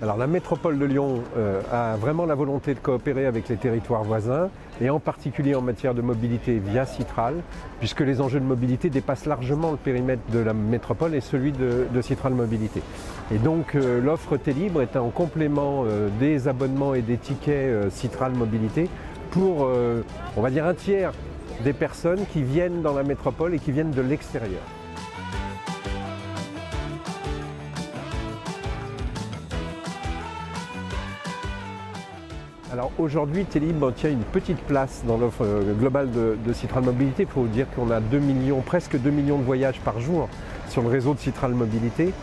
Alors la métropole de Lyon a vraiment la volonté de coopérer avec les territoires voisins et en particulier en matière de mobilité via Citral, puisque les enjeux de mobilité dépassent largement le périmètre de la métropole et celui de Citral Mobilité. Et donc l'offre T-Libre est en complément des abonnements et des tickets Citral Mobilité pour, on va dire, un tiers des personnes qui viennent dans la métropole et qui viennent de l'extérieur. Alors aujourd'hui, T-Libre tient une petite place dans l'offre globale de Citral Mobilité. Il faut dire qu'on a presque 2 millions de voyages par jour sur le réseau de Citral Mobilité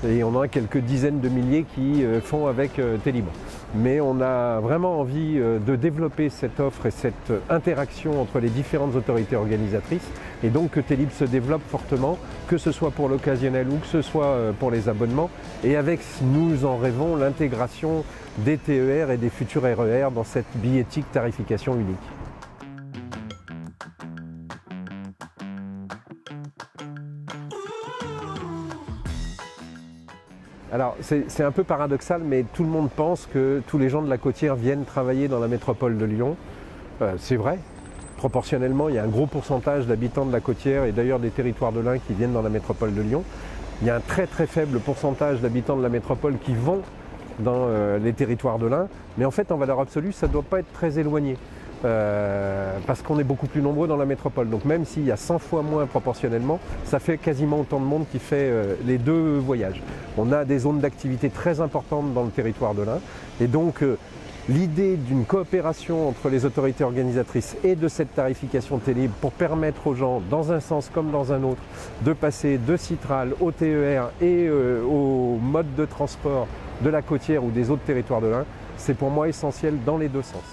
et on en a quelques dizaines de milliers qui font avec T-Libre. Mais on a vraiment envie de développer cette offre et cette interaction entre les différentes autorités organisatrices et donc que T-Libre se développe fortement, que ce soit pour l'occasionnel ou que ce soit pour les abonnements. Et avec, nous en rêvons, l'intégration des TER et des futurs RER dans cette billettique tarification unique. Alors c'est un peu paradoxal, mais tout le monde pense que tous les gens de la côtière viennent travailler dans la métropole de Lyon. C'est vrai, proportionnellement il y a un gros pourcentage d'habitants de la côtière et d'ailleurs des territoires de l'Ain qui viennent dans la métropole de Lyon. Il y a un très faible pourcentage d'habitants de la métropole qui vont dans les territoires de l'Ain, mais en fait en valeur absolue ça ne doit pas être très éloigné. Parce qu'on est beaucoup plus nombreux dans la métropole. Donc même s'il y a 100 fois moins proportionnellement, ça fait quasiment autant de monde qui fait les deux voyages. On a des zones d'activité très importantes dans le territoire de l'Ain et donc l'idée d'une coopération entre les autorités organisatrices et de cette tarification T-Libre pour permettre aux gens, dans un sens comme dans un autre, de passer de Citral au TER et au mode de transport de la côtière ou des autres territoires de l'Ain, c'est pour moi essentiel dans les deux sens.